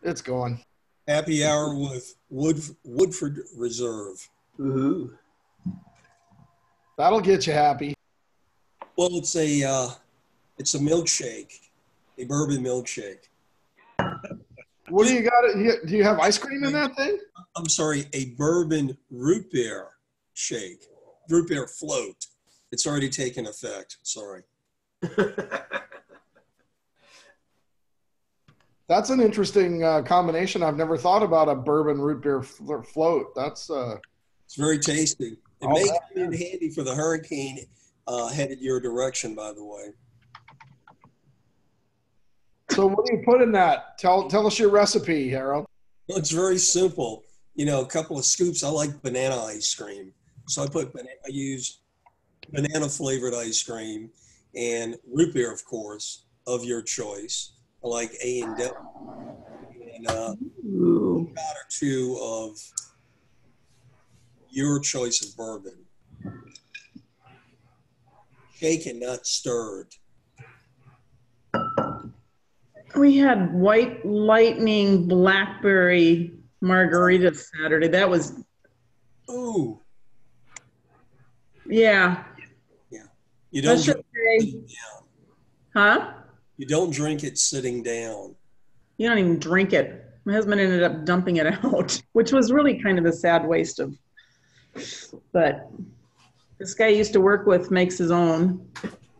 It's going. Happy hour with Woodford Reserve. Ooh. That'll get you happy. Well, it's a milkshake, a bourbon milkshake. What do you got? Do you have ice cream in that thing? I'm sorry, a bourbon root beer shake, root beer float. It's already taken effect. Sorry. That's an interesting combination. I've never thought about a bourbon root beer float. That's It's very tasty. It I'll may bet. come in handy for the hurricane headed your direction, by the way. So what do you put in that? Tell us your recipe, Harold. Well, it's very simple. You know, a couple of scoops. I like banana ice cream, so I use banana flavored ice cream and root beer, of course, of your choice. I like A and W, and Ooh. a shot or two of your choice of bourbon. Shaken, not stirred. We had White Lightning Blackberry Margarita Saturday. That was, Ooh, yeah. yeah. You Let's don't just drink say, it down. huh? You don't drink it sitting down. You don't even drink it. My husband ended up dumping it out, which was really kind of a sad waste of, but this guy I used to work with makes his own,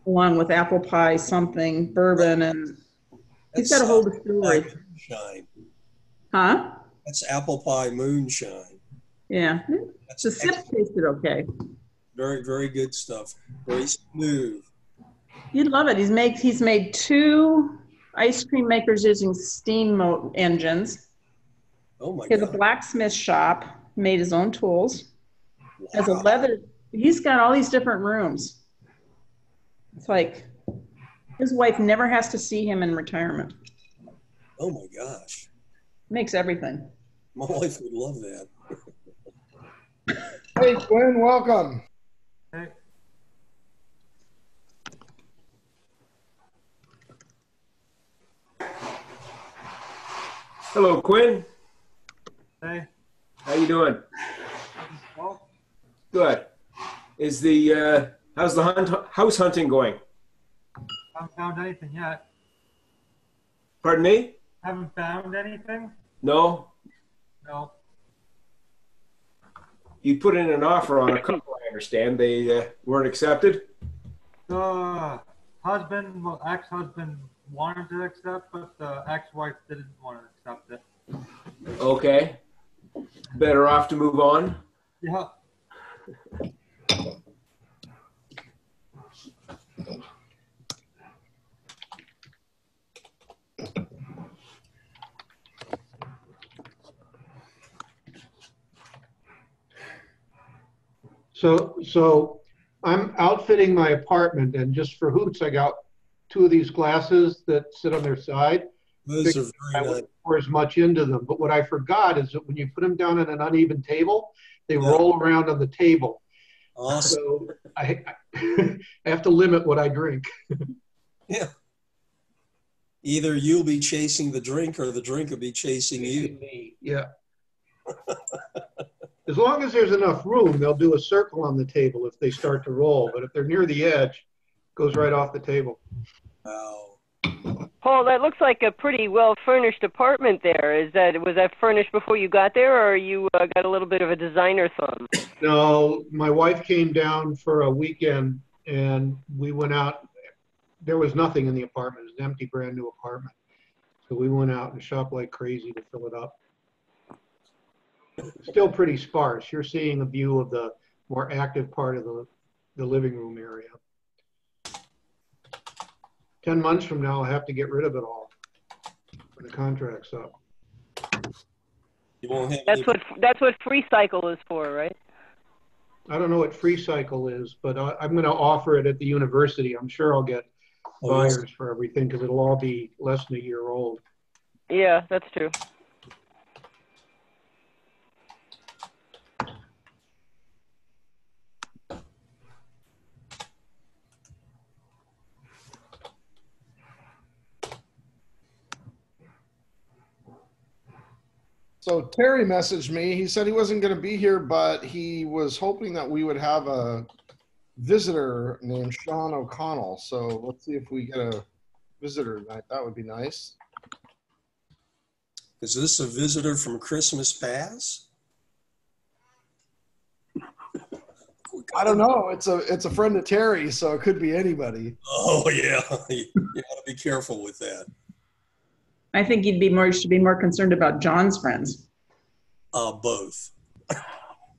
along with apple pie, something, bourbon, and he's got a whole distillery. Moonshine. Huh? That's apple pie moonshine. Yeah. That's The sip excellent. tasted okay. Very, very good stuff. Very smooth. You'd love it. He's made 2 ice cream makers using steam engines. Oh my He has a God. blacksmith shop, made his own tools. Has a Wow. leather. He's got all these different rooms. It's like his wife never has to see him in retirement. Oh my gosh. Makes everything. My wife would love that. Hey, Gwen, welcome. Hey, Hello, Quinn. hey, How you doing? well, Good. Is the how's the house hunting going? haven't found anything yet. Pardon me? Haven't found anything? No. No. You put in an offer on a couple. I understand they weren't accepted. The husband, well, ex-husband wanted to accept, but the ex-wife didn't want to accept it. Okay. Better off to move on. Yeah. So I'm outfitting my apartment, and just for hoots, I got 2 of these glasses that sit on their side. Those are I very nice. wouldn't pour as much into them, but what I forgot is that when you put them down on an uneven table, they Yeah. roll around on the table. Awesome. So I have to limit what I drink. Yeah. Either you'll be chasing the drink or the drink will be chasing you. Yeah. As long as there's enough room, they'll do a circle on the table if they start to roll. But if they're near the edge, it goes right off the table. Wow. Paul, that looks like a pretty well-furnished apartment there. Was that furnished before you got there, or you got a little bit of a designer thumb? No, my wife came down for a weekend and we went out. There was nothing in the apartment. It was an empty, brand new apartment. So we went out and shopped like crazy to fill it up. Still pretty sparse. You're seeing a view of the more active part of the living room area. 10 months from now, I'll have to get rid of it all when the contract's up. You won't have That's what Free Cycle is for, right? I don't know what Free Cycle is, but I'm going to offer it at the university. I'm sure I'll get buyers for everything because it'll all be less than a year old. Yeah, that's true. So Terry messaged me. He said he wasn't going to be here, but he was hoping that we would have a visitor named Sean O'Connell. So let's see if we get a visitor tonight. That would be nice. Is this a visitor from Christmas past? I don't know. It's a friend of Terry, so it could be anybody. Oh yeah, you got to be careful with that. I think should be more concerned about John's friends. Both.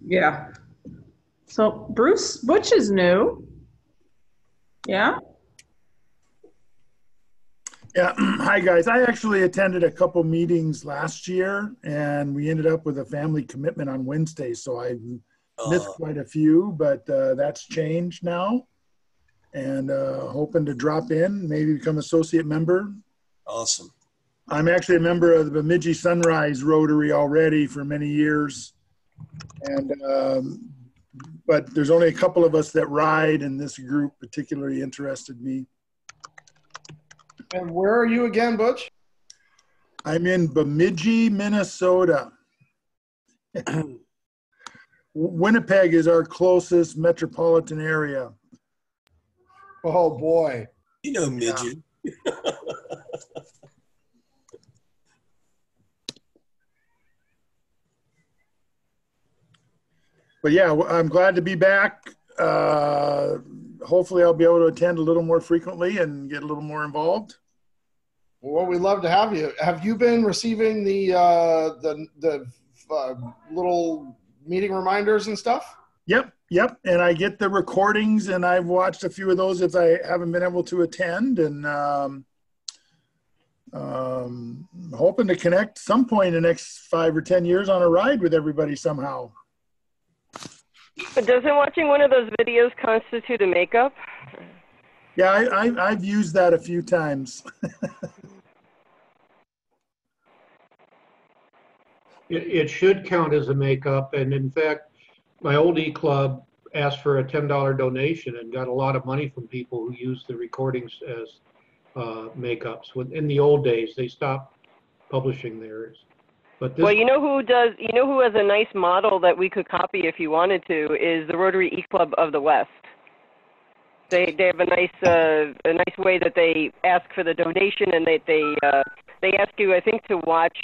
Yeah. So Bruce Butch is new. Yeah. Yeah. Hi, guys. I actually attended a couple meetings last year, and we ended up with a family commitment on Wednesday. So I missed quite a few, but that's changed now. And hoping to drop in, maybe become associate member. Awesome. I'm actually a member of the Bemidji Sunrise Rotary already for many years. And but there's only a couple of us that ride, and this group particularly interested me. And where are you again, Butch? I'm in Bemidji, Minnesota. Winnipeg is our closest metropolitan area. Oh boy. You know midget. Yeah. But yeah, I'm glad to be back. Hopefully I'll be able to attend a little more frequently and get a little more involved. Well, we'd love to have you. Have you been receiving the little meeting reminders and stuff? Yep. And I get the recordings, and I've watched a few of those if I haven't been able to attend, and hoping to connect some point in the next 5 or 10 years on a ride with everybody somehow. But doesn't watching one of those videos constitute a makeup? Yeah, I've used that a few times. It should count as a makeup, and in fact, my old e-club asked for a $10 donation and got a lot of money from people who used the recordings as makeups. In the old days, they stopped publishing theirs. But this, Well, you know who has a nice model that we could copy if you wanted to, is the Rotary E-Club of the West. They have a nice way that they ask for the donation, and they ask you, I think, to watch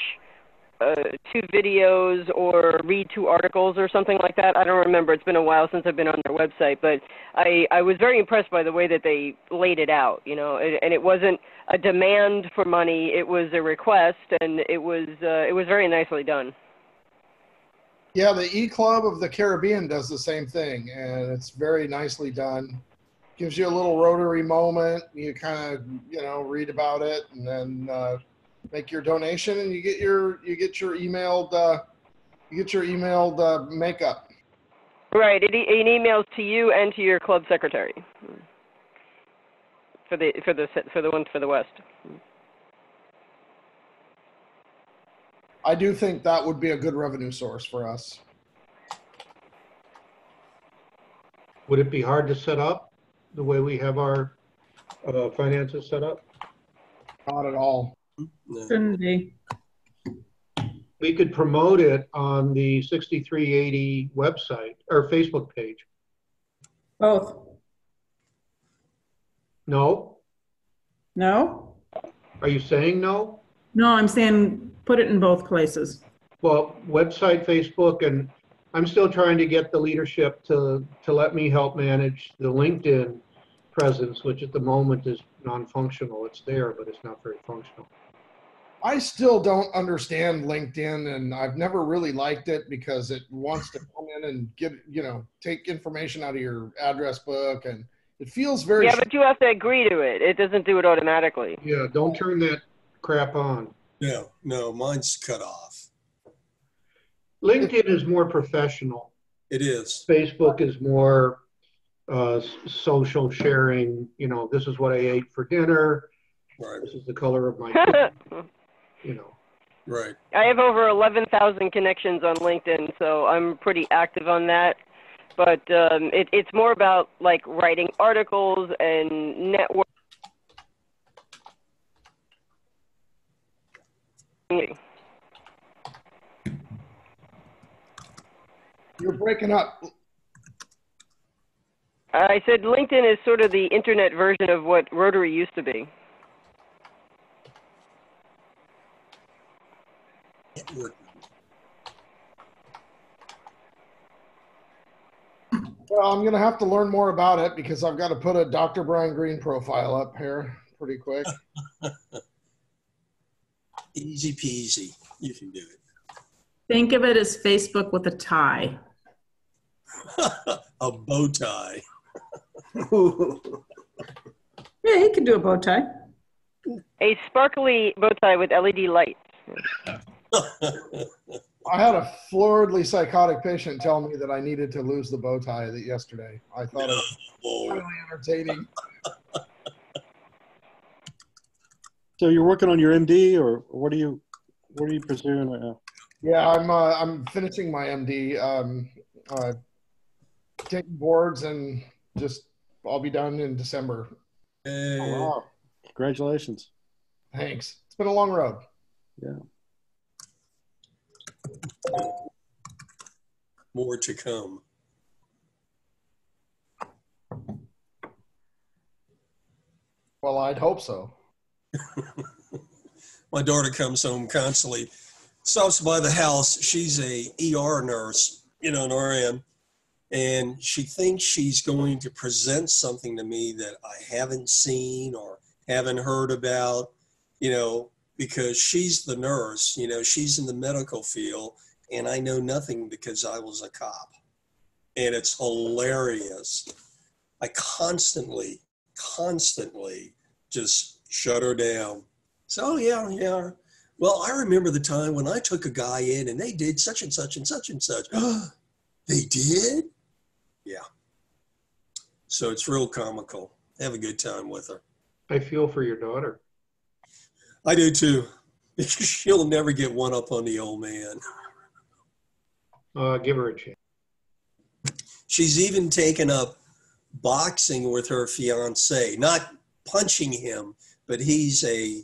2 videos or read 2 articles or something like that. I don't remember. It's been a while since I've been on their website, but I was very impressed by the way that they laid it out, you know, and it wasn't a demand for money. It was a request, and it was very nicely done. Yeah, the E-Club of the Caribbean does the same thing, and it's very nicely done. Gives you a little Rotary moment. You kind of, read about it, and then make your donation, and you get your emailed makeup. Right. It emails to you and to your club secretary for the one for the West. I do think that would be a good revenue source for us. would it be hard to set up the way we have our finances set up? Not at all. No. Shouldn't be. We could promote it on the 6380 website or Facebook page. Both. No? No? Are you saying no? No, I'm saying put it in both places. Well, website, Facebook, and I'm still trying to get the leadership to let me help manage the LinkedIn presence, which at the moment is non-functional. It's there, but it's not very functional. I still don't understand LinkedIn, and I've never really liked it because it wants to come in and get, take information out of your address book, and it feels very. Yeah, but you have to agree to it. It doesn't do it automatically. Yeah, don't turn that crap on. No, mine's cut off. LinkedIn is more professional. It is. Facebook is more social sharing. This is what I ate for dinner. Right. This is the color of my. Right. I have over 11,000 connections on LinkedIn, so I'm pretty active on that. But it's more about like writing articles and networking. You're breaking up. I said LinkedIn is sort of the internet version of what Rotary used to be. Network. Well, I'm going to have to learn more about it because I've got to put a Dr. Brian Green profile up here pretty quick. Easy peasy. You can do it. Think of it as Facebook with a tie. A bow tie. Yeah, you can do a bow tie. A sparkly bow tie with LED lights. I had a floridly psychotic patient tell me that I needed to lose the bow tie yesterday. I thought it was highly entertaining. So you're working on your MD, or what are you pursuing right now? Yeah, I'm finishing my MD, taking boards, and just I'll be done in December. Hey. Oh, wow. Congratulations. Thanks. It's been a long road. Yeah. More to come. Well, I'd hope so. My daughter comes home constantly, stops by the house. She's a ER nurse, an RN, and she thinks she's going to present something to me that I haven't seen or haven't heard about, because she's the nurse, she's in the medical field, and I know nothing because I was a cop. And it's hilarious. I constantly just shut her down. So, yeah. Well, I remember the time when I took a guy in and they did such and such and such and such. They did? Yeah. So it's real comical. Have a good time with her. I feel for your daughter. I do too. She'll never get one up on the old man. Give her a chance. She's even taken up boxing with her fiance, not punching him, but he's a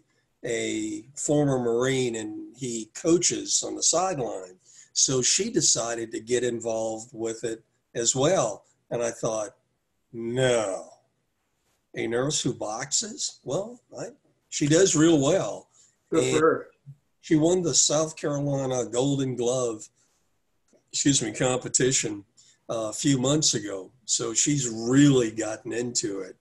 former Marine and he coaches on the sideline. So she decided to get involved with it as well. And I thought, no, a nurse who boxes? Well, she does real well. Good for her. She won the South Carolina Golden Glove, competition a few months ago. So she's really gotten into it.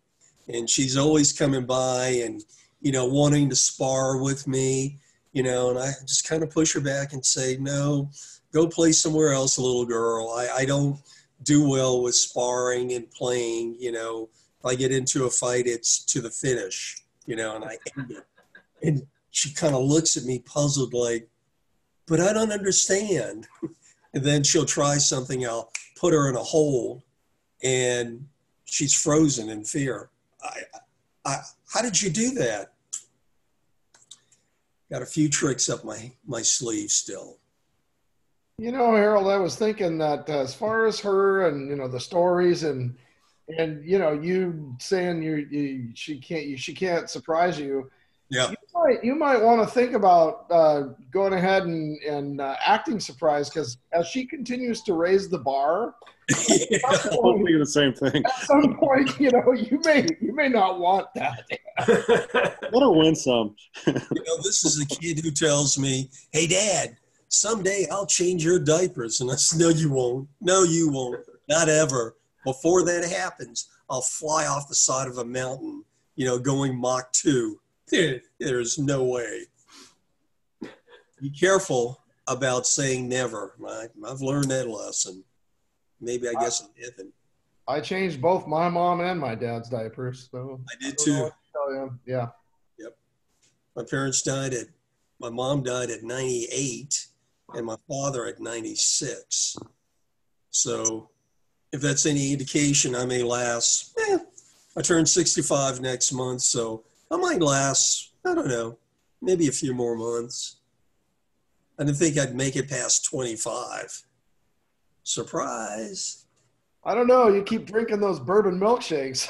And she's always coming by and, wanting to spar with me, and I just kind of push her back and say, no, go play somewhere else, little girl. I don't do well with sparring and playing, if I get into a fight, it's to the finish, and I end it. And she kind of looks at me puzzled like, but I don't understand. And then she'll try something, I'll put her in a hold and she's frozen in fear. How did you do that? Got a few tricks up my sleeve still. Harold, I was thinking that as far as her and, the stories and you saying she can't surprise you. Yeah. You might want to think about going ahead and acting surprised, because as she continues to raise the bar, Yeah, I'm thinking the same thing. at some point, you may not want that. Let her win some. This is a kid who tells me, hey, Dad, someday I'll change your diapers. And I said, no, you won't. No, you won't. Not ever. Before that happens, I'll fly off the side of a mountain, going Mach 2. There's no way. Be careful about saying never. I've learned that lesson. Maybe I guess in heaven. I changed both my mom and my dad's diapers. So I did too. Yeah. Yep. My mom died at 98 and my father at 96. So if that's any indication, I may last, I turn 65 next month. So I might last, I don't know, maybe a few more months. I didn't think I'd make it past 25. Surprise. I don't know. You keep drinking those bourbon milkshakes.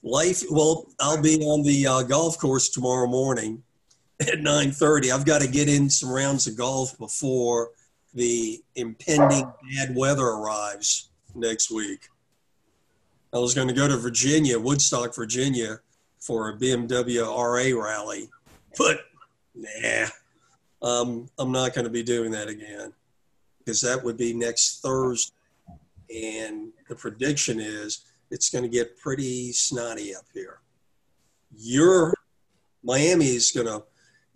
Well, I'll be on the golf course tomorrow morning at 9:30. I've got to get in some rounds of golf before the impending bad weather arrives next week. I was going to go to Virginia, Woodstock, Virginia, for a BMW RA rally, but nah, I'm not going to be doing that again, because that would be next Thursday. And the prediction is it's going to get pretty snotty up here. Miami is going to,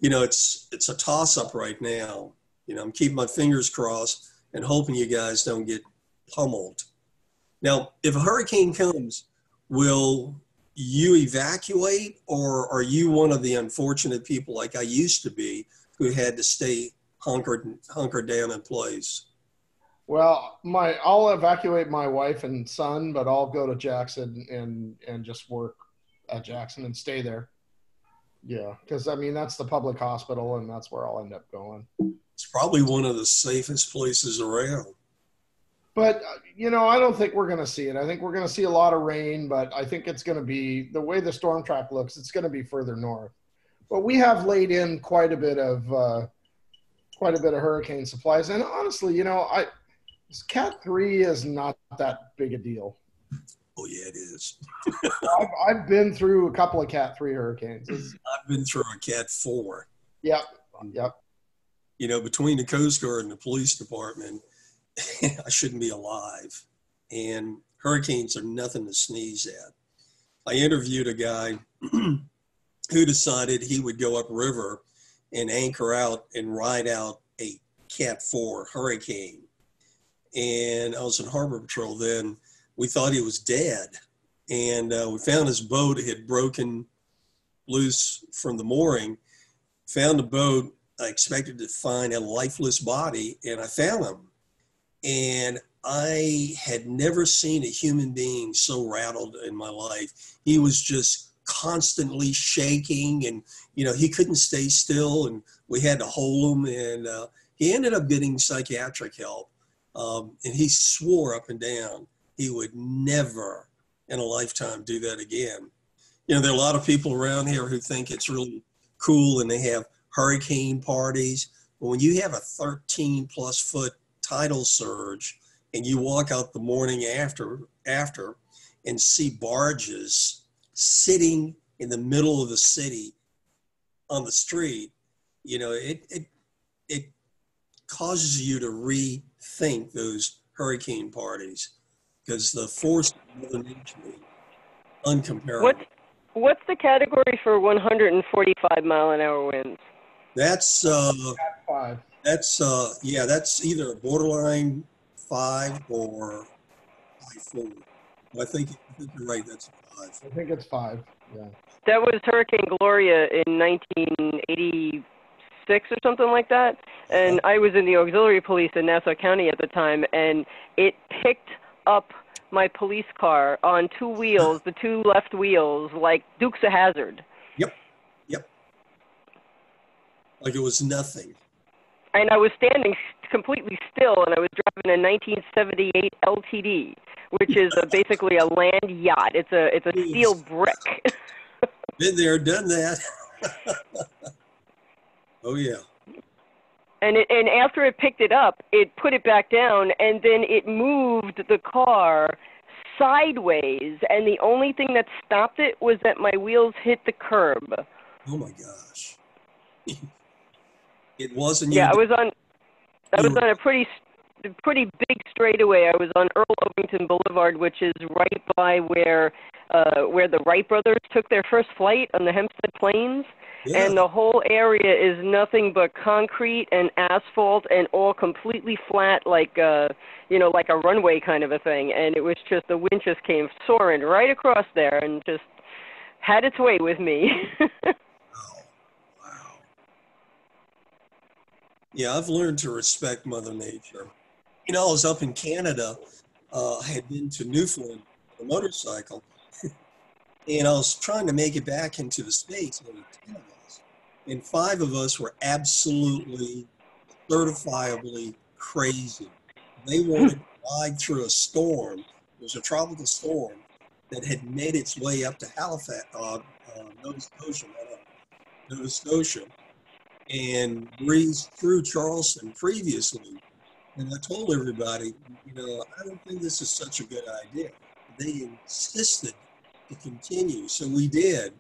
it's a toss-up right now. I'm keeping my fingers crossed and hoping you guys don't get pummeled. Now, if a hurricane comes, will you evacuate, or are you one of the unfortunate people like I used to be who had to stay hunkered down in place? Well, I'll evacuate my wife and son, but I'll go to Jackson and just work at Jackson and stay there. Yeah, because that's the public hospital, and that's where I'll end up going. It's probably one of the safest places around. But, I don't think we're going to see it. I think we're going to see a lot of rain, but I think it's going to be, the way the storm track looks, it's going to be further north. But we have laid in quite a bit of hurricane supplies. And honestly, Cat 3 is not that big a deal. Oh, yeah, it is. I've been through a couple of Cat 3 hurricanes. I've been through a Cat 4. Yep. Between the Coast Guard and the police department, I shouldn't be alive. And hurricanes are nothing to sneeze at. I interviewed a guy who decided he would go upriver and anchor out and ride out a Cat 4 hurricane. And I was in Harbor Patrol then. We thought he was dead. And we found his boat had broken loose from the mooring. Found the boat. I expected to find a lifeless body, and I found him. And I had never seen a human being so rattled in my life. He was just constantly shaking, and, he couldn't stay still, and we had to hold him. And he ended up getting psychiatric help. And he swore up and down he would never in a lifetime do that again. There are a lot of people around here who think it's really cool, and they have hurricane parties. But when you have a 13+ foot tidal surge and you walk out the morning after and see barges sitting in the middle of the city on the street, it causes you to rethink those hurricane parties, because the force of Mother Nature is uncomparable. What's the category for 145-mile-an-hour winds? That's Cat 5. That's either a borderline 5 or 5-4. I think you're right. That's a 5. I think it's 5. Yeah. That was Hurricane Gloria in 1986 or something like that. And I was in the auxiliary police in Nassau County at the time, and it picked up my police car on 2 wheels, the 2 left wheels, like Dukes of Hazzard. Yep. Like it was nothing. And I was standing completely still, and I was driving a 1978 LTD, which is basically a land yacht. It's a steel brick. Been there, done that. Oh yeah. And after it picked it up, it put it back down, and then it moved the car sideways, and the only thing that stopped it was that my wheels hit the curb. Oh my gosh. It wasn't. Yeah, I was on a pretty big straightaway. I was on Earl Ovington Boulevard, which is right by where the Wright brothers took their first flight on the Hempstead Plains. Yeah. And the whole area is nothing but concrete and asphalt and all completely flat, like like a runway kind of a thing. And it was just, the wind just came soaring right across there and just had its way with me. Wow. Yeah, I've learned to respect Mother Nature. I was up in Canada. I had been to Newfoundland on a motorcycle, and I was trying to make it back into the States. There were 10 of us, and 5 of us were absolutely, certifiably crazy. They wanted to ride through a storm. It was a tropical storm that had made its way up to Halifax, Nova Scotia, and breezed through Charleston previously. And I told everybody, I don't think this is such a good idea. They insisted to continue, so we did.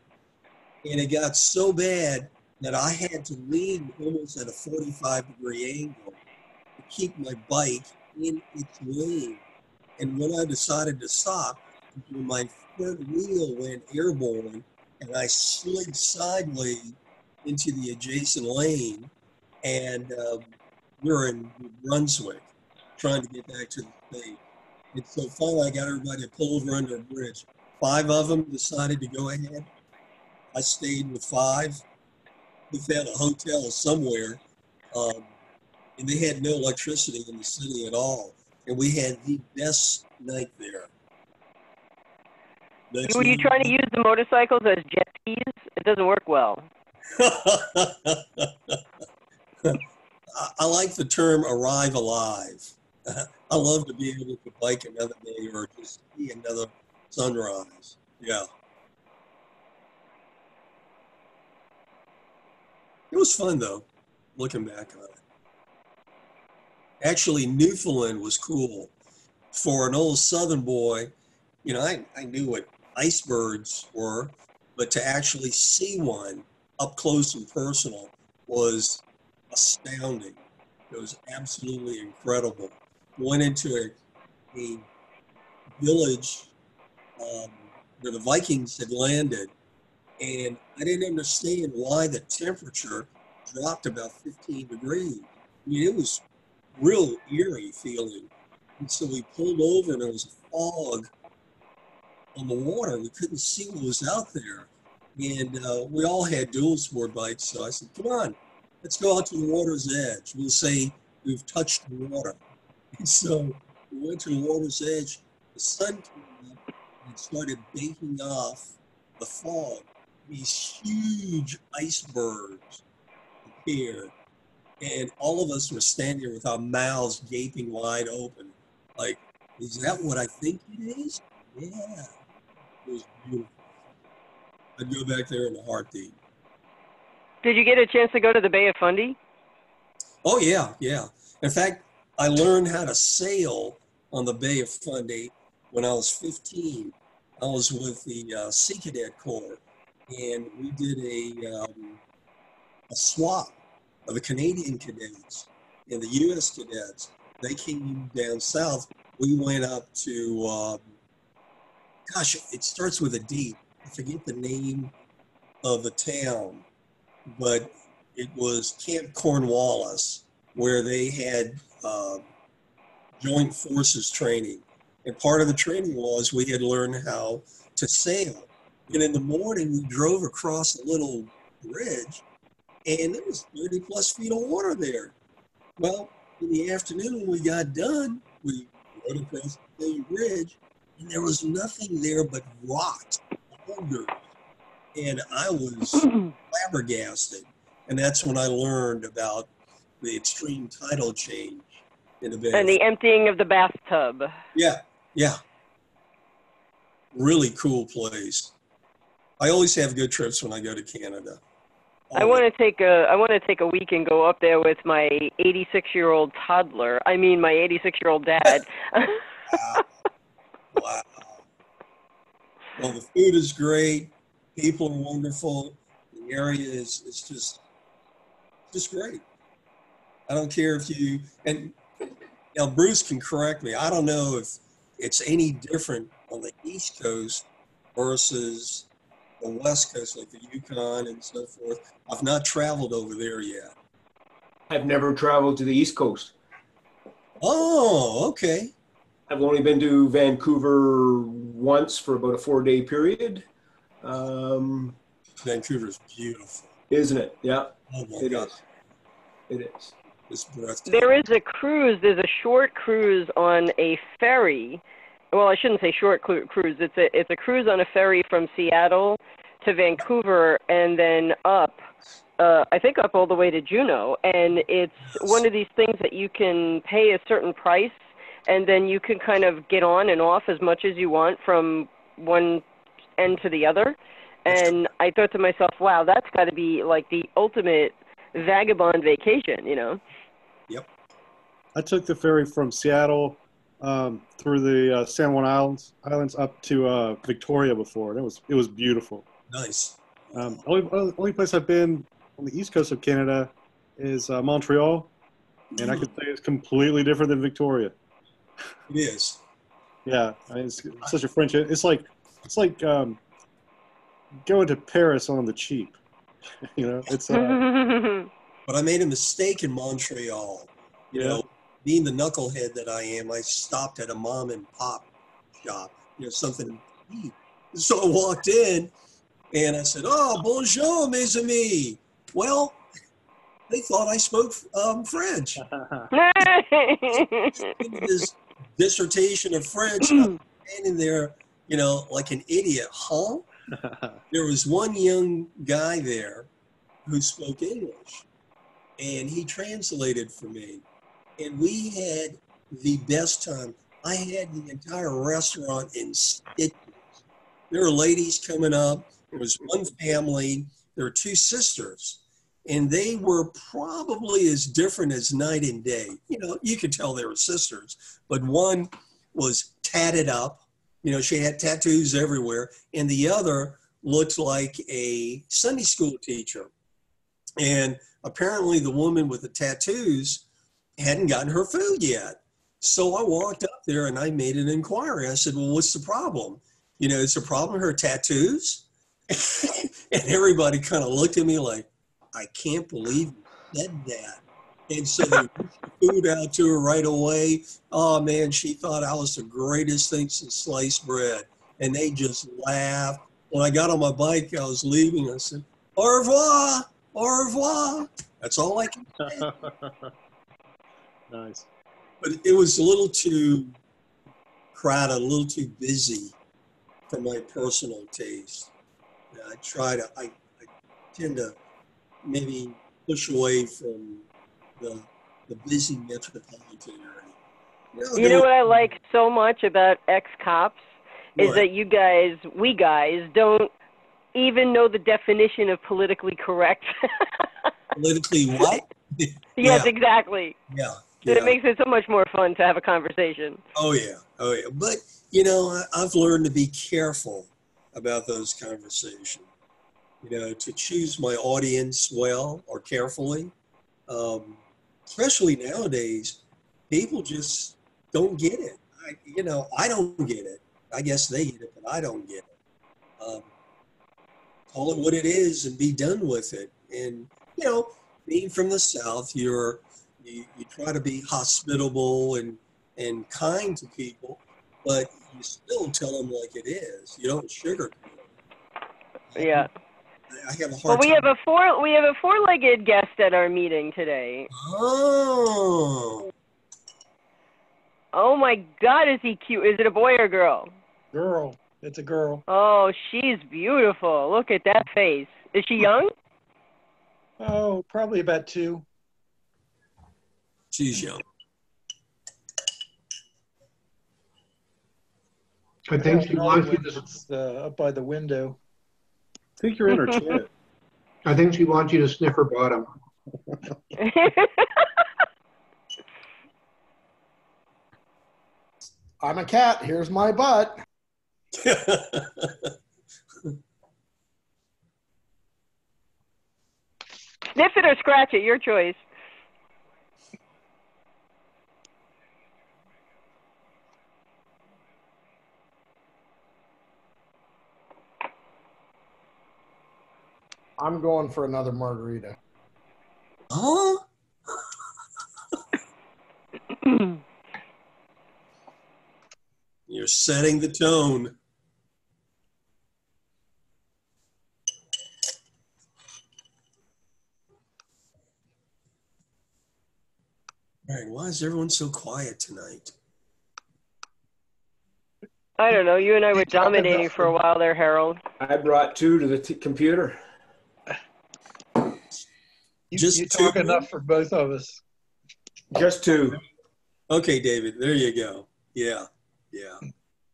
And it got so bad that I had to lean almost at a 45-degree angle to keep my bike in its lane. And when I decided to stop, my front wheel went airborne and I slid sideways into the adjacent lane. And we were in New Brunswick trying to get back to the state. And so finally I got everybody to pull over under a bridge. 5 of them decided to go ahead. I stayed with 5. We found a hotel somewhere, and they had no electricity in the city at all. And we had the best night there. Were you trying to use the motorcycles as jet skis? It doesn't work well. I like the term arrive alive. I love to be able to bike another day or just see another sunrise. Yeah. It was fun though, looking back on it. Actually, Newfoundland was cool. For an old Southern boy, I knew what icebergs were, but to actually see one up close and personal was astounding. It was absolutely incredible. Went into a village where the Vikings had landed, and I didn't understand why the temperature dropped about 15 degrees. I mean, it was real eerie feeling. And so we pulled over and there was a fog on the water. We couldn't see what was out there. And we all had dual sport bikes. So I said, come on, let's go out to the water's edge. We'll say we've touched the water. And so we went to the water's edge. The sun came up and it started baking off the fog. These huge icebergs appeared. And all of us were standing there with our mouths gaping wide open. Like, is that what I think it is? Yeah. It was beautiful. I'd go back there in a heartbeat. Did you get a chance to go to the Bay of Fundy? Oh, yeah, yeah. In fact, I learned how to sail on the Bay of Fundy when I was 15. I was with the Sea Cadet Corps, and we did a swap of the Canadian cadets and the U.S. cadets. They came down south. We went up to, it starts with a D. I forget the name of the town, but it was Camp Cornwallis, where they had joint forces training. And part of the training was we had learned how to sail. And in the morning, we drove across a little bridge, and there was 30 plus feet of water there. Well, in the afternoon when we got done, we rode across the same bridge, and there was nothing there but rot, boulders. And I was flabbergasted. And that's when I learned about the extreme tidal change in the Bay. And the emptying of the bathtub. Yeah, yeah. Really cool place. I always have good trips when I go to Canada. I want to take a week and go up there with my 86-year-old toddler. I mean, my 86-year-old dad. Wow. Wow. Well, the food is great. People are wonderful. The area is just great. I don't care if you, and now Bruce can correct me. I don't know if it's any different on the East Coast versus the West Coast, like the Yukon and so forth. I've not traveled over there yet. I've never traveled to the East Coast. Oh, okay. I've only been to Vancouver once for about a 4-day period. Vancouver's beautiful. Isn't it? Yeah. Oh my it God. is. It is. It's breathtaking. There is a cruise. There's a short cruise on a ferry. Well, I shouldn't say short cruise. It's a cruise on a ferry from Seattle to Vancouver and then up, I think up all the way to Juneau. And it's one of these things that you can pay a certain price and then you can kind of get on and off as much as you want from one end to the other. And I thought to myself, wow, that's got to be like the ultimate vagabond vacation, you know? I took the ferry from Seattle through the San Juan Islands up to Victoria before. And it was beautiful. Nice. Only place I've been on the east coast of Canada is Montreal, and I could say it's completely different than Victoria. It is. Yeah, I mean, it's such a French. It's like going to Paris on the cheap. You know, it's. But I made a mistake in Montreal. You know, being the knucklehead that I am, I stopped at a mom and pop shop. You know, something to eat. So I walked in, and I said, "Oh, bonjour, mes amis." Well, they thought I spoke French. This dissertation of French, I'm standing there, you know, like an idiot. Huh? There was one young guy there who spoke English, and he translated for me. And we had the best time. I had the entire restaurant in stitches. There were ladies coming up. There was one family. There were two sisters. And they were probably as different as night and day. You know, you could tell they were sisters. But one was tatted up. You know, she had tattoos everywhere. And the other looked like a Sunday school teacher. And apparently the woman with the tattoos hadn't gotten her food yet. So I walked up there and I made an inquiry. I said, well, what's the problem? You know, is the problem her tattoos? And everybody kind of looked at me like, I can't believe you said that. And so they pushed the food out to her right away. Oh, man, she thought I was the greatest thing since sliced bread. And they just laughed. When I got on my bike, I was leaving. I said, au revoir, au revoir. That's all I can say. Nice. But it was a little too crowded, a little too busy for my personal taste. I tend to maybe push away from the busy metropolitan area. You know what I like so much about ex-cops is What? that we guys don't even know the definition of politically correct. Politically what? Yes, Yeah. exactly. Yeah. So it makes it so much more fun to have a conversation. Oh, yeah. Oh, yeah. But, you know, I've learned to be careful about those conversations. You know, to choose my audience well or carefully. Especially nowadays, people just don't get it. I don't get it. I guess they get it, but I don't get it. Call it what it is and be done with it. And, you know, being from the South, you try to be hospitable and kind to people, but you still tell them like it is. You don't sugarcoat it. Yeah. I have a hard Well, we time. have a four-legged guest at our meeting today. Oh. Oh my God, is he cute? Is it a boy or a girl? Girl. It's a girl. Oh, she's beautiful. Look at that face. Is she young? Oh, probably about 2. She's young. I think she wants you to. It's up by the window. I think you're in her tit. I think she wants you to sniff her bottom. I'm a cat. Here's my butt. Sniff it or scratch it, your choice. I'm going for another margarita. Huh? You're setting the tone. All right, why is everyone so quiet tonight? I don't know. You and I were dominating for a while there, Harold. I brought 2 to the computer. Just you two? talk enough for both of us. Just 2. Okay, David, there you go. Yeah, yeah.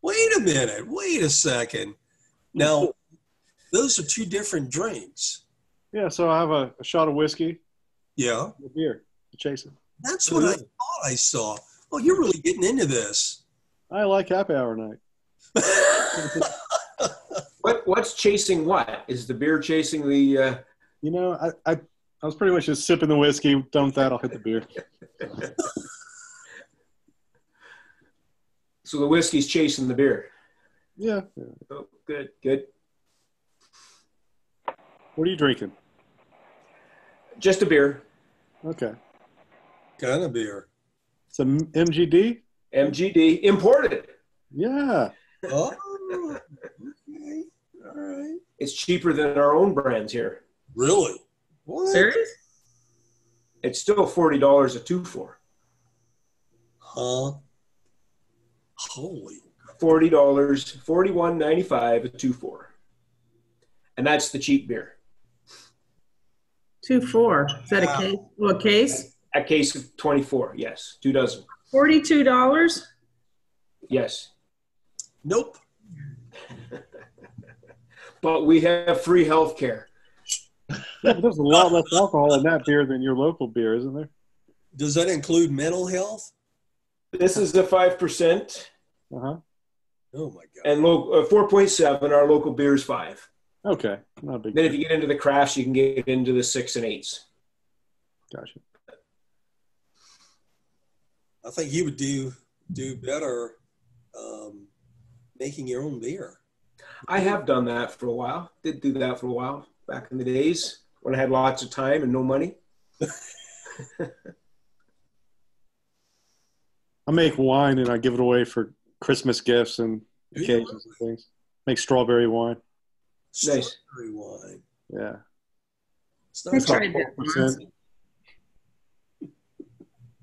Wait a minute. Wait a second. Now, those are 2 different drinks. Yeah, so I have a shot of whiskey Yeah. The beer. Chase it. That's what I thought I saw. Oh, you're really getting into this. I like happy hour night. What's chasing what? Is the beer chasing the? You know, I was pretty much just sipping the whiskey. Done with that, I'll hit the beer. So the whiskey's chasing the beer. Yeah. Oh, good, good. What are you drinking? Just a beer. Okay. Kind of beer. Some MGD? MGD imported. Yeah. Oh, okay. All right. It's cheaper than our own brands here. Really? What? Serious? It's still $40 a 2-4. Huh? Holy. $40, $41.95 a 2-4. And that's the cheap beer. 2-4. Is that a case? Well, a case? A case of 24, yes. 2 dozen. $42? Yes. Nope. But we have free health care. Yeah, but there's a lot less alcohol in that beer than your local beer, isn't there? Does that include mental health? This is the 5%. Uh-huh. Oh my God. And 4.7, our local beer is 5. Okay. Not a big Then if you get into the crafts, you can get into the 6 and 8s. Gotcha. I think you would do better making your own beer. I have done that for a while. Did do that for a while back in the days when I had lots of time and no money. I make wine and I give it away for Christmas gifts and occasions and things. Make strawberry wine. Nice. Strawberry wine. Yeah. It's I not tried that once.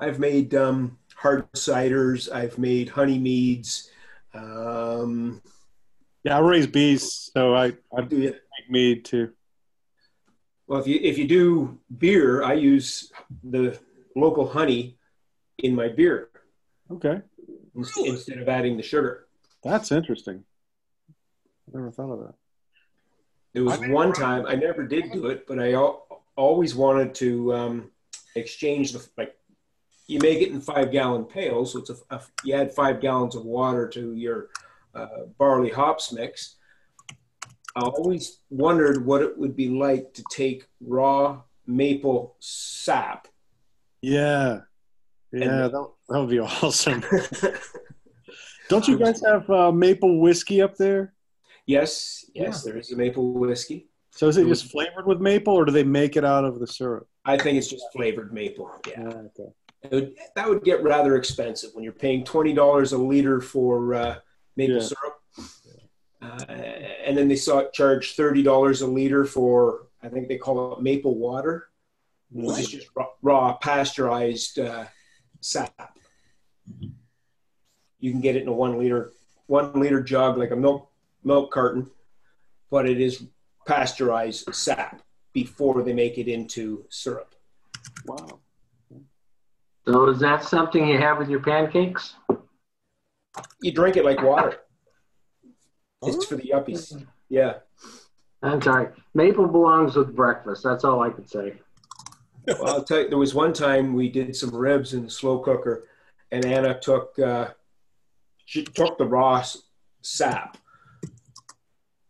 I've made hard ciders. I've made honey meads. Yeah, I raise bees, so I make mead too. Well, if you do beer, I use the local honey in my beer Okay. instead of adding the sugar. That's interesting. I never thought of that. There was one time, I never did do it, but I always wanted to exchange you make it in 5-gallon pails, so it's you add 5 gallons of water to your barley hops mix. I always wondered what it would be like to take raw maple sap. Yeah. Yeah, that would be awesome. Don't you guys have maple whiskey up there? Yes, there is a maple whiskey. So is it just flavored with maple, or do they make it out of the syrup? I think it's just flavored maple. Yeah. Okay. That would get rather expensive when you're paying $20 a liter for maple syrup. And then they charge $30 a liter for, I think they call it maple water, which is just raw pasteurized sap. You can get it in a 1 liter jug, like a milk carton, but it is pasteurized sap before they make it into syrup. Wow. So is that something you have with your pancakes? You drink it like water. It's for the yuppies. Yeah. I'm sorry. Maple belongs with breakfast. That's all I could say. Well, I'll tell you, there was one time we did some ribs in the slow cooker, and Anna took the raw sap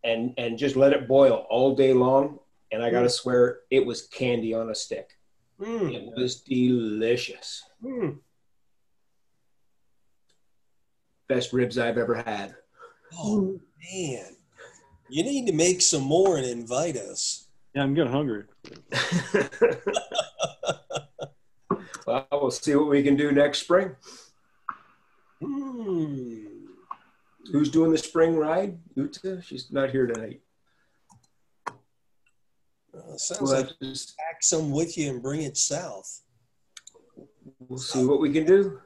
and just let it boil all day long. And I got to swear, it was candy on a stick. It was delicious. Best ribs I've ever had. Oh, man. You need to make some more and invite us. Yeah, I'm getting hungry. Well, we'll see what we can do next spring. Who's doing the spring ride? Uta? She's not here tonight. Sounds like just pack some with you and bring it south. We'll see what we can do.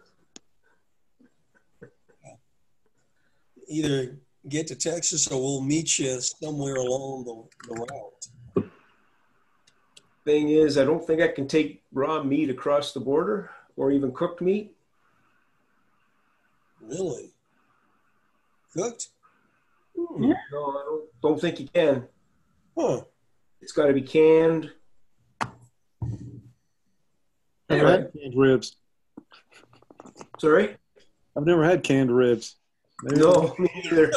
Either get to Texas or we'll meet you somewhere along the route. Thing is, I don't think I can take raw meat across the border or even cooked meat. Really? Cooked? No, I don't think you can. Huh. It's got to be canned. All Never right. had canned ribs. Sorry? I've never had canned ribs. Maybe No, me neither.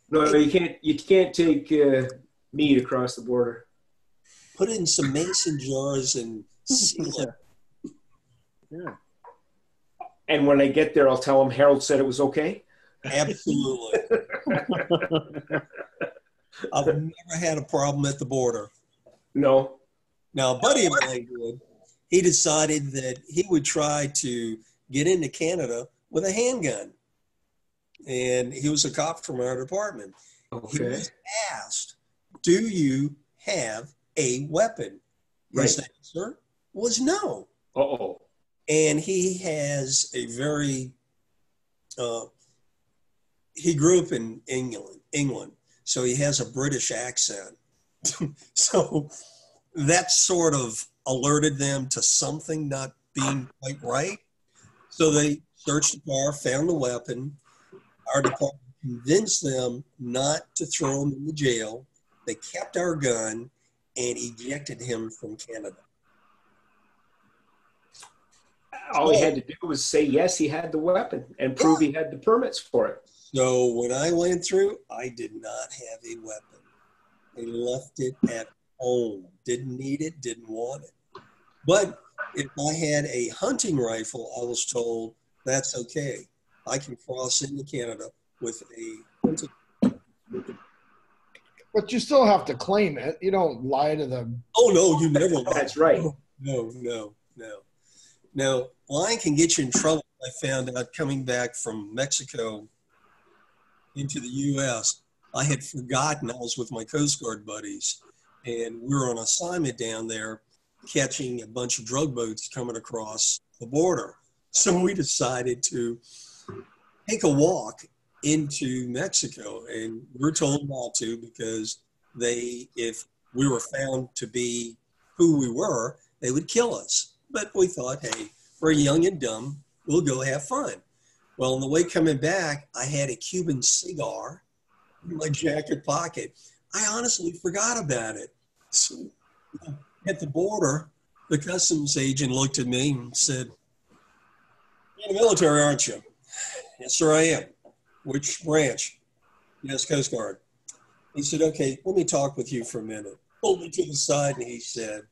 No, you can't take meat across the border. Put it in some mason jars and seal it. Yeah. And when I get there, I'll tell them Harold said it was okay. Absolutely. I've never had a problem at the border. No. Now, a buddy of mine did. He decided that he would try to get into Canada with a handgun. And he was a cop from our department. He Okay. was asked, "Do you have a weapon?" His Right. answer was no. Uh-oh. And he has a very, he grew up in England, so he has a British accent. So that sort of alerted them to something not being quite right. So they searched the car, found the weapon. Our department convinced them not to throw him in the jail. They kept our gun and ejected him from Canada. All he had to do was say yes, he had the weapon and prove he had the permits for it. So when I went through, I did not have a weapon. I left it at home. Didn't need it, didn't want it. But if I had a hunting rifle, I was told that's okay. I can cross into Canada with a hunting. But you still have to claim it. You don't lie to them. Oh, no, you never lie. That's right. No. Now, lying can get you in trouble. I found out coming back from Mexico into the U.S., I had forgotten I was with my Coast Guard buddies, and we were on assignment down there catching a bunch of drug boats coming across the border. So we decided to take a walk into Mexico, and we're told not to because if we were found to be who we were, they would kill us. But we thought, hey, we're young and dumb, we'll go have fun. Well, on the way coming back, I had a Cuban cigar in my jacket pocket. I honestly forgot about it. So at the border, the customs agent looked at me and said, "You're in the military, aren't you?" "Yes, sir, I am." "Which branch?" "Yes, Coast Guard." He said, "Okay, let me talk with you for a minute." Pulled me to the side and he said,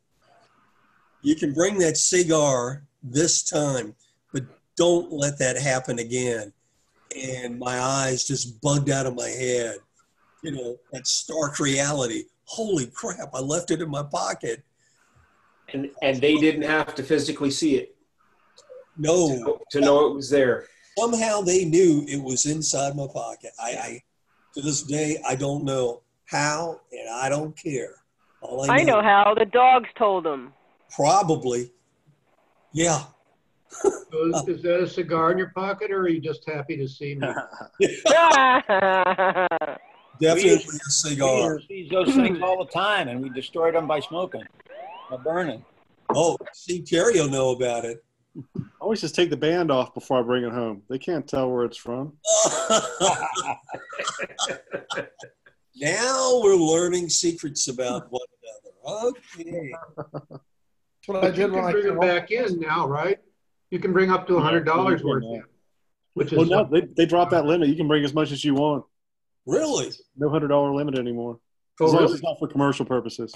"You can bring that cigar this time, but don't let that happen again." And my eyes just bugged out of my head. You know, that stark reality. Holy crap, I left it in my pocket. And they didn't have to physically see it No, to know it was there. somehow they knew it was inside my pocket. I to this day, I don't know how, and I don't care. All I know how. The dogs told them. Probably. Yeah. So is that a cigar in your pocket, or are you just happy to see me? Definitely a cigar. We use those things all the time, and we destroyed them by smoking, by burning. Oh, see, Terry will know about it. I always just take the band off before I bring it home. They can't tell where it's from. Now we're learning secrets about one another. Okay. That's what I But you did when can I bring came it home. back in now, right? You can bring up to $100 worth in, which is Well, no, they dropped that limit. You can bring as much as you want. Really? No $100 limit anymore. Oh, As long as really? it's not for commercial purposes.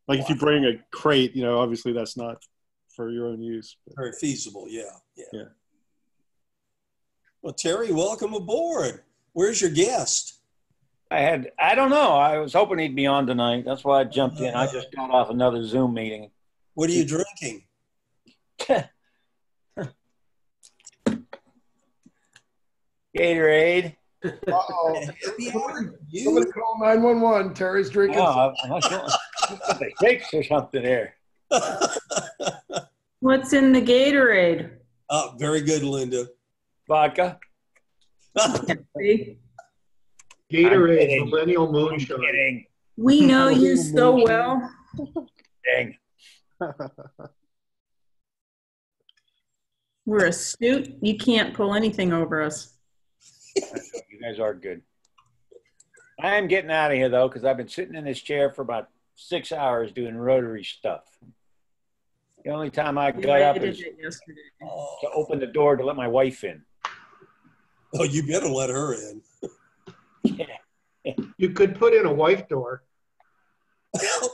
Like if you bring a crate, you know, obviously that's not for your own use. But Very feasible, yeah. Yeah. Well, Terry, welcome aboard. Where's your guest? I don't know. I was hoping he'd be on tonight. That's why I jumped in. I just got off another Zoom meeting. What are you drinking? Gatorade. Uh-oh. You? Somebody call 911. Terry's drinking. Oh, I'm not sure. The shakes or something there. What's in the Gatorade? Oh, very good, Linda. Vodka. See? Gatorade, kidding. Millennial I'm Moonshine. kidding. We know you so well. Dang. We're astute. You can't pull anything over us. You guys are good. I am getting out of here, though, because I've been sitting in this chair for about 6 hours doing Rotary stuff. The only time I got Yeah, up I did is it yesterday. to open the door to let my wife in. Oh, you better let her in. You could put in a wife door.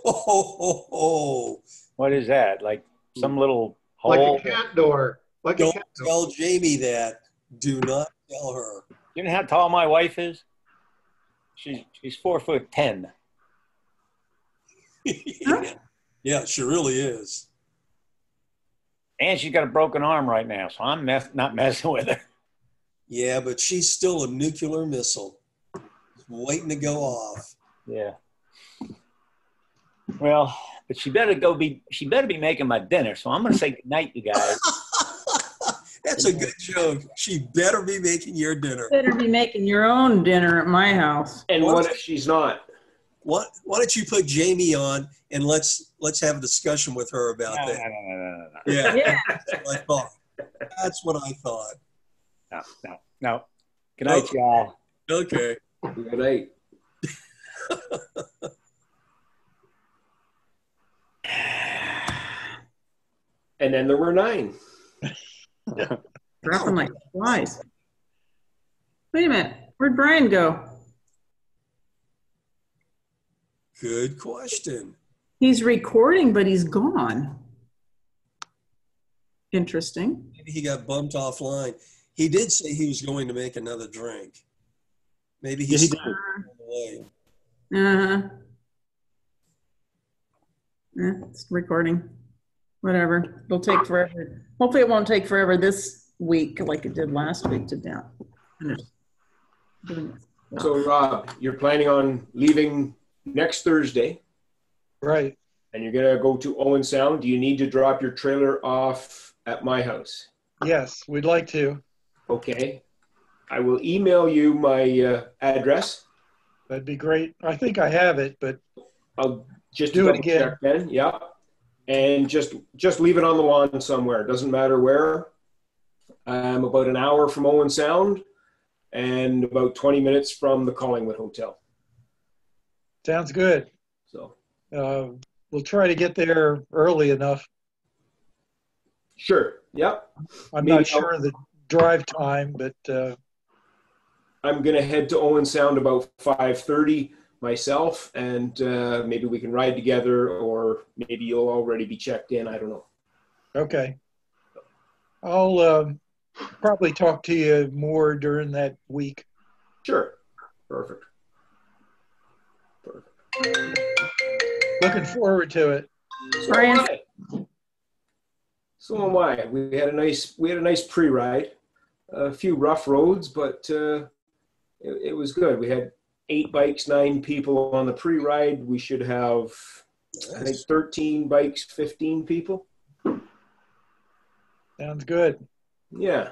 Oh. What is that? Like some little Like hole? a cat door. Like a Don't cat door. tell Jamie that. Do not tell her. You know how tall my wife is? She's 4'10". Yeah, she really is. And she's got a broken arm right now, so I'm not messing with her. Yeah, but she's still a nuclear missile waiting to go off. Yeah. Well, but she better be making my dinner. So I'm going to say goodnight, you guys. That's a good joke. She better be making your dinner. Better be making your own dinner at my house. And what if she's not? Why don't you put Jamie on and let's have a discussion with her about that. No. Yeah, Yeah. That's what I thought. That's what I thought. No. Good night, y'all. Okay. Good night. And then there were 9. Dropping like flies. Wait a minute. Where'd Brian go? Good question. He's recording, but he's gone. Interesting. Maybe he got bumped offline. He did say he was going to make another drink. Maybe he's on the way. Uh-huh. It's recording. Whatever. It'll take forever. Hopefully it won't take forever this week like it did last week to down. So, Rob, you're planning on leaving next Thursday, Right. and you're going to go to Owen Sound. Do you need to drop your trailer off at my house? Yes, we'd like to. Okay. I will email you my address. That'd be great. I think I have it, but I'll just Do it double again. check then. Yeah. And just leave it on the lawn somewhere. Doesn't matter where. I'm about an hour from Owen Sound and about 20 minutes from the Collingwood Hotel. sounds good. So We'll try to get there early enough. sure. Yep. I'm Maybe not sure of the drive time, but I'm going to head to Owen Sound about 5:30 myself, and maybe we can ride together, or maybe you'll already be checked in. I don't know. okay. I'll probably talk to you more during that week. Sure. Perfect. Looking forward to it. So am I. So am I. We had a nice pre-ride. A few rough roads, but it was good. We had 8 bikes, 9 people on the pre-ride. We should have, I think, 13 bikes, 15 people. Sounds good. Yeah.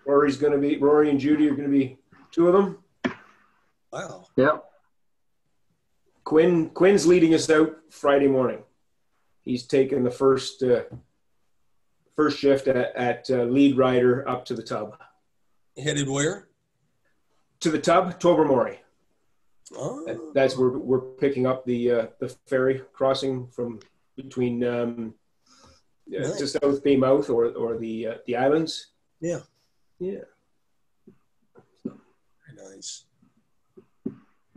Rory and Judy are going to be 2 of them. Wow. Yep. Quinn's leading us out Friday morning. He's taken the first shift at lead rider up to the tub. Headed where? To the tub, Tobermory. Oh. That's where we're picking up the ferry crossing from between Nice. to South Bay Mouth or the islands. Yeah. Yeah. Very nice.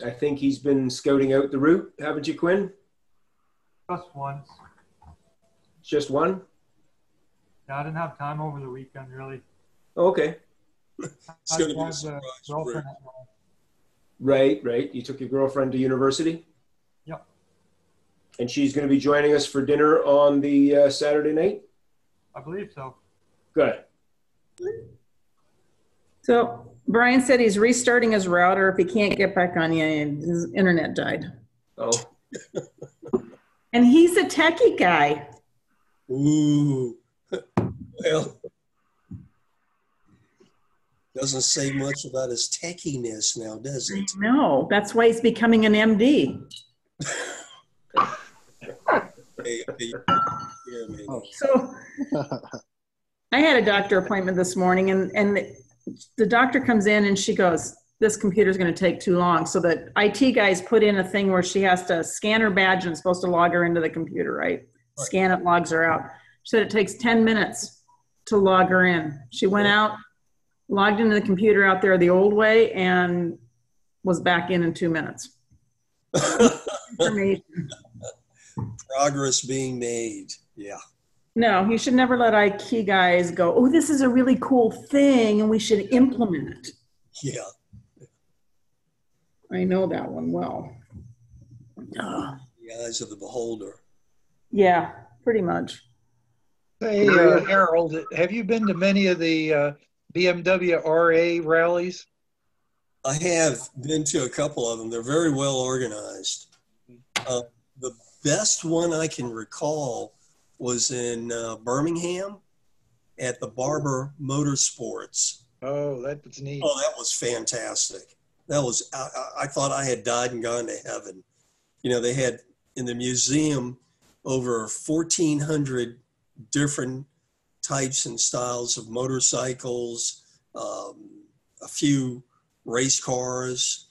I think he's been scouting out the route, haven't you, Quinn? Just once. Just one? Yeah, I didn't have time over the weekend, really. Oh, okay. It's going to be I a had surprise. a girlfriend at home. Right. You took your girlfriend to university? Yep. And she's going to be joining us for dinner on the Saturday night? I believe so. Good. So Brian said he's restarting his router if he can't get back on and his internet died. Oh, And he's a techie guy. Ooh. Well, doesn't say much about his techiness now, does it? No, that's why he's becoming an MD. So I had a doctor appointment this morning, and the doctor comes in and she goes, this computer's going to take too long. So the IT guys put in a thing where she has to scan her badge and it's supposed to log her into the computer, right? scan it, logs her out. She said it takes 10 minutes to log her in. She went out, logged into the computer out there the old way, and was back in 2 minutes. Information. Progress being made. Yeah. No, you should never let IT guys go, oh, this is a really cool thing and we should implement it. Yeah. I know that one well. The eyes of the beholder. Yeah, pretty much. Hey, Harold, have you been to many of the BMW RA rallies? I have been to a couple of them. They're very well organized. The best one I can recall was in Birmingham at the Barber Motorsports. Oh, that's neat. Oh, that was fantastic. That was, I thought I had died and gone to heaven. You know, they had in the museum over 1,400 different types and styles of motorcycles, a few race cars.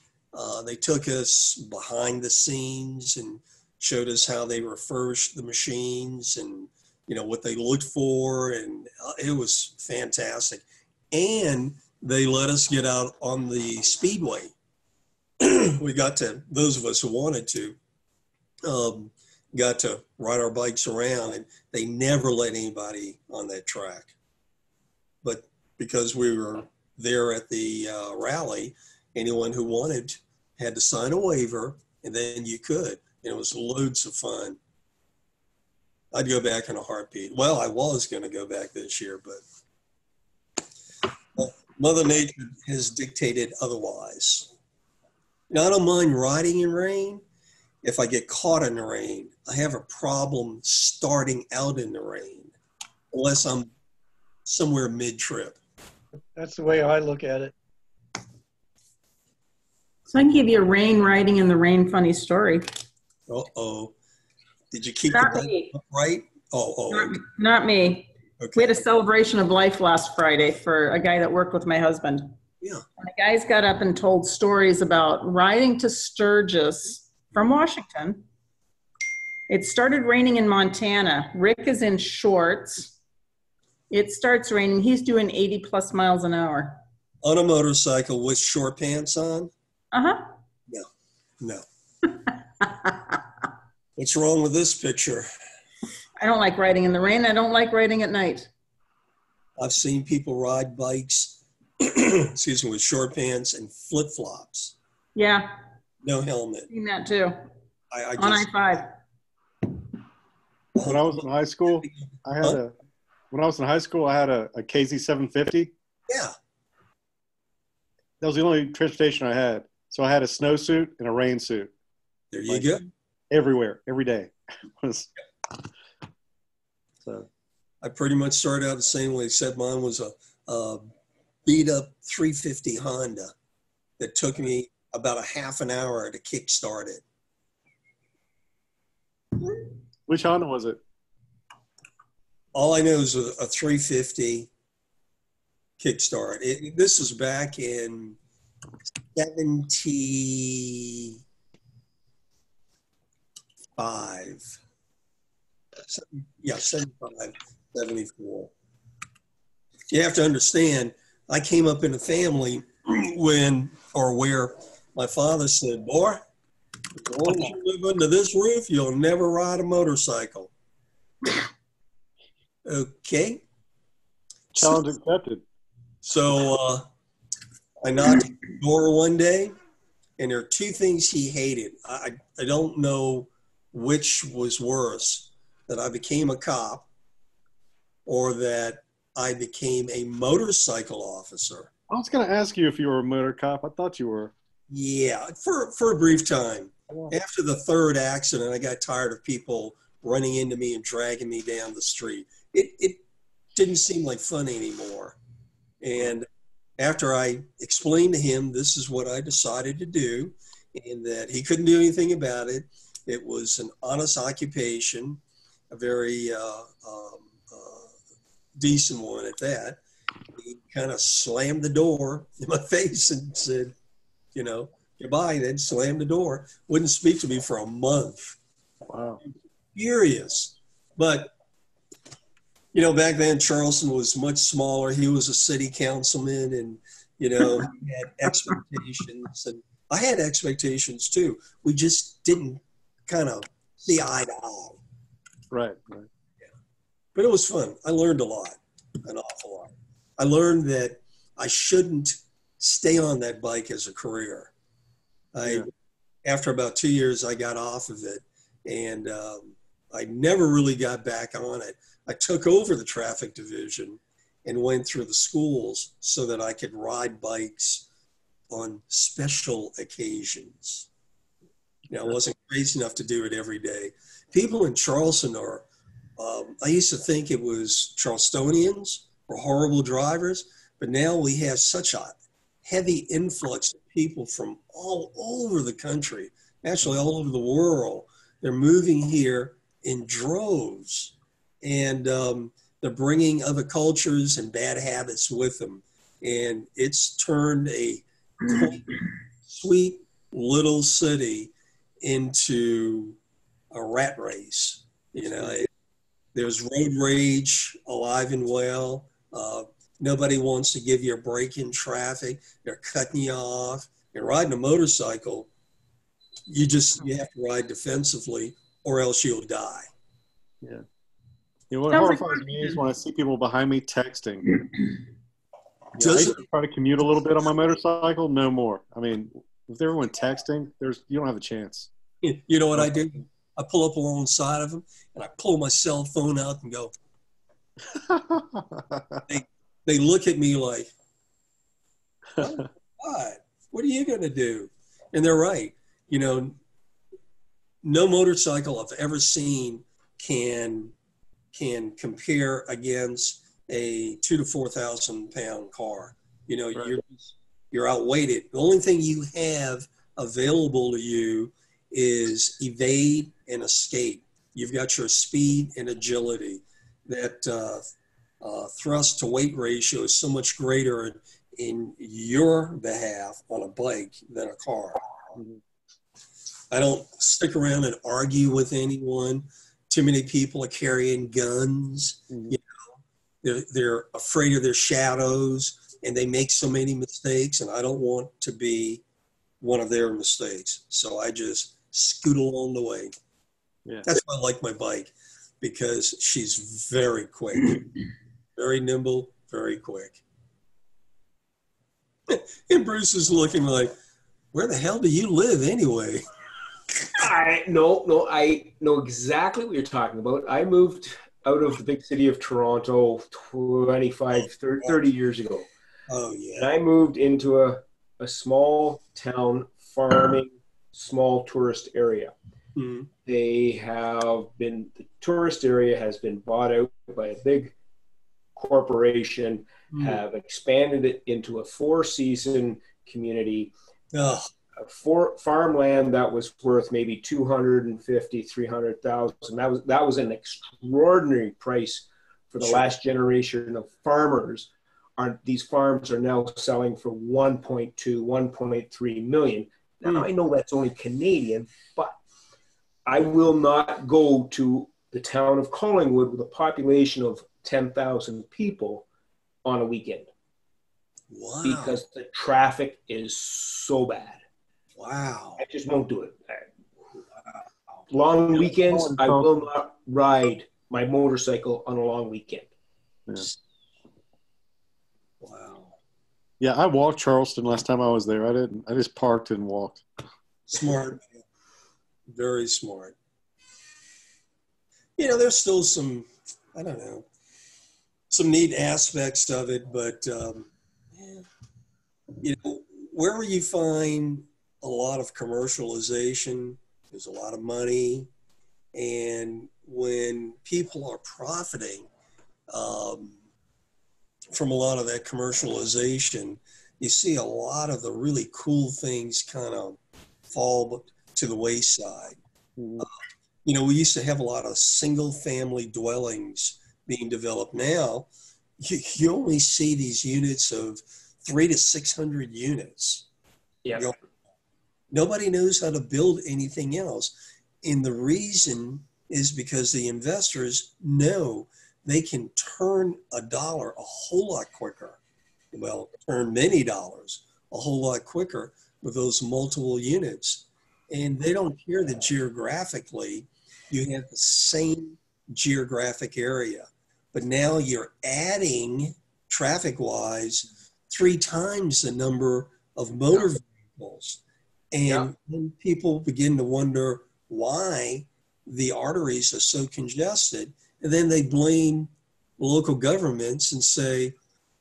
They took us behind the scenes and showed us how they refurbished the machines and, you know, what they looked for. And it was fantastic. And they let us get out on the speedway. We got to, those of us who wanted to, got to ride our bikes around, and they never let anybody on that track. But because we were there at the rally, anyone who wanted had to sign a waiver, and then you could. And it was loads of fun. I'd go back in a heartbeat. Well, I was going to go back this year, but Mother Nature has dictated otherwise. Now, I don't mind riding in rain. If I get caught in the rain, I have a problem starting out in the rain, unless I'm somewhere mid-trip. That's the way I look at it. So I can give you a rain riding in the rain funny story. Uh-oh. Did you keep Not the me. bike upright? Oh. Not me. Okay. We had a celebration of life last Friday for a guy that worked with my husband. Yeah. And the guys got up and told stories about riding to Sturgis from Washington. It started raining in Montana. Rick is in shorts. It starts raining. He's doing 80 plus miles an hour. On a motorcycle with short pants on? Uh-huh. No. What's wrong with this picture? I don't like riding in the rain. I don't like riding at night. I've seen people ride bikes, excuse me, with short pants and flip-flops. Yeah. No helmet. Seen that too. I on I-5. When I was in high school, I had a KZ 750. Yeah. That was the only transportation I had. So I had a snowsuit and a rain suit. There you go. Everywhere, every day. So I pretty much started out the same way, except mine was a beat up 350 Honda that took me about a half an hour to kickstart it. Which Honda was it? All I know is a 350 kickstart. This was back in 75. Yeah, 75, 74. You have to understand, I came up in a family where my father said, boy, as long as you live under this roof, you'll never ride a motorcycle. Okay. Challenge accepted. So I knocked on the door one day, and there are two things he hated. I don't know which was worse, that I became a cop or that I became a motorcycle officer. I was going to ask you if you were a motor cop. I thought you were. Yeah, for a brief time. After the third accident, I got tired of people running into me and dragging me down the street. It didn't seem like fun anymore. And after I explained to him this is what I decided to do and that he couldn't do anything about it, it was an honest occupation, a very decent one at that. He kind of slammed the door in my face and said, you know, goodbye, then slammed the door. Wouldn't speak to me for a month. Wow. Furious. But, you know, back then Charleston was much smaller. He was a city councilman and, you know, he had expectations. And I had expectations too. We just didn't kind of see eye to eye. Right. Yeah. But it was fun. I learned a lot, an awful lot. I learned that I shouldn't stay on that bike as a career. After about 2 years, I got off of it, and I never really got back on it. I took over the traffic division and went through the schools so that I could ride bikes on special occasions. You know, I wasn't crazy enough to do it every day. People in Charleston are, I used to think it was Charlestonians were horrible drivers, but now we have such a heavy influx of people from all over the country, actually all over the world. They're moving here in droves, and they're bringing other cultures and bad habits with them. And it's turned a quaint, sweet little city into a rat race. You know, there's road rage alive and well. Nobody wants to give you a break in traffic. They're cutting you off. And riding a motorcycle, you have to ride defensively or else you'll die. Yeah. You know, what horrifies me is when I see people behind me texting. I used to try to commute a little bit on my motorcycle, no more. I mean, with everyone texting, you don't have a chance. You know what I do? I pull up alongside of them and I pull my cell phone out and go. They look at me like, oh, what are you going to do? And they're right. You know, no motorcycle I've ever seen can compare against a 2,000 to 4,000 pound car. You know, right. You're outweighted. The only thing you have available to you is evade and escape. You've got your speed and agility. That thrust to weight ratio is so much greater in your behalf on a bike than a car. Mm-hmm. I don't stick around and argue with anyone. Too many people are carrying guns. Mm-hmm. You know, they're afraid of their shadows and they make so many mistakes, and I don't want to be one of their mistakes. So I just scoot along the way. Yeah. That's why I like my bike, because she's very quick, very nimble, very quick. And Bruce is looking like, where the hell do you live anyway? I know exactly what you're talking about. I moved out of the big city of Toronto 30 years ago. Oh, yeah. And I moved into a small town farming, small tourist area. Mm-hmm. The tourist area has been bought out by a big corporation, have expanded it into a 4-season community. For farmland that was worth maybe $250,000-300,000. That was an extraordinary price for the last generation of farmers. These farms are now selling for 1.2, 1.3 million. Now I know that's only Canadian, but I will not go to the town of Collingwood with a population of 10,000 people on a weekend. Wow. Because the traffic is so bad. Wow. I just won't do it. Long weekends, I will not ride my motorcycle on a long weekend. Yeah. Wow. Yeah, I walked Charleston last time I was there. I didn't. I just parked and walked. Smart. Very smart. You know, there's still some, I don't know, some neat aspects of it, but, you know, wherever you find a lot of commercialization, there's a lot of money, and when people are profiting from a lot of that commercialization, you see a lot of the really cool things kind of fall to the wayside. Mm-hmm. You know, we used to have a lot of single-family dwellings being developed. Now, you only see these units of 300 to 600 units. Yeah. You know, nobody knows how to build anything else. And the reason is because the investors know they can turn a dollar a whole lot quicker. Well, turn many dollars a whole lot quicker with those multiple units. And they don't care that geographically you have the same geographic area, but now you're adding traffic-wise 3 times the number of motor vehicles. And then people begin to wonder why the arteries are so congested. And then they blame local governments and say,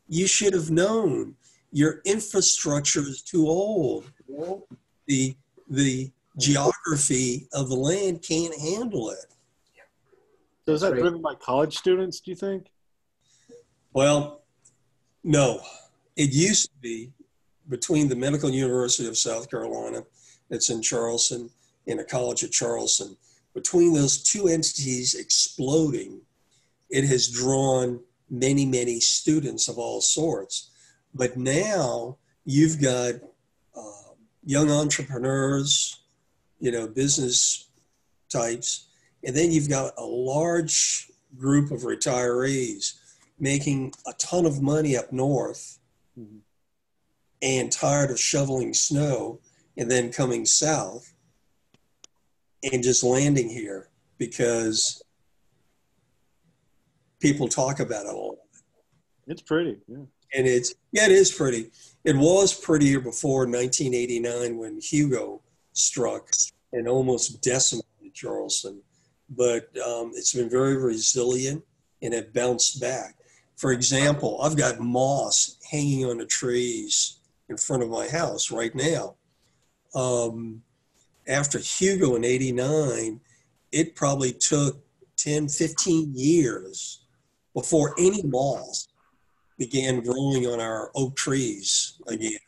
you should have known your infrastructure is too old. The geography of the land can't handle it. So is that driven by college students, do you think? Well, no. It used to be between the Medical University of South Carolina, that's in Charleston, and a college at Charleston. Between those two entities exploding, it has drawn many, many students of all sorts. But now you've got young entrepreneurs, business types, and then you've got a large group of retirees making a ton of money up north and tired of shoveling snow and then coming south and just landing here because people talk about it all. It's pretty, yeah. And it is pretty. It was prettier before 1989 when Hugo struck and almost decimated Charleston. But it's been very resilient and it bounced back. For example, I've got moss hanging on the trees in front of my house right now. After Hugo in 89, it probably took 10, 15 years before any moss began growing on our oak trees again.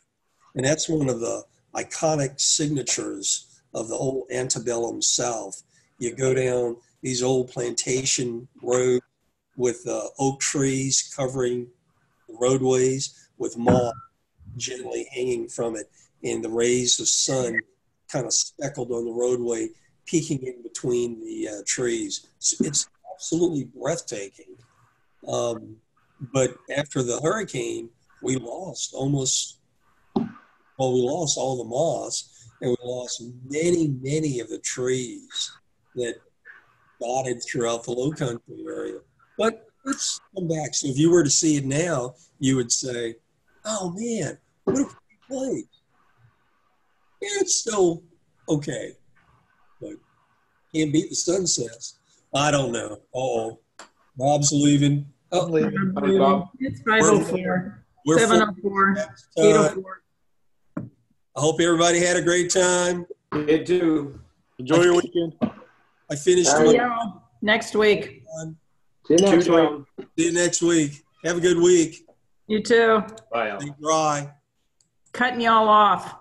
And that's one of the iconic signatures of the old antebellum South. You go down these old plantation roads with oak trees covering the roadways with moss gently hanging from it, and the rays of sun kind of speckled on the roadway, peeking in between the trees. It's absolutely breathtaking. But after the hurricane, we lost all the moss, and we lost many, many of the trees that dotted throughout the low country area. But it's come back. So if you were to see it now, you would say, oh man, what a pretty place. Yeah, it's still okay, but can't beat the sunsets. I don't know. Uh-oh. Bob's leaving. I'm leaving. Bye, Bob. It's 5:04, We're 7:04, 8:04. I hope everybody had a great time. You too. Enjoy your weekend. I finished See one. y'all next week. See you next week. See you next week. Have a good week. You too. Bye. Stay dry. Cutting y'all off.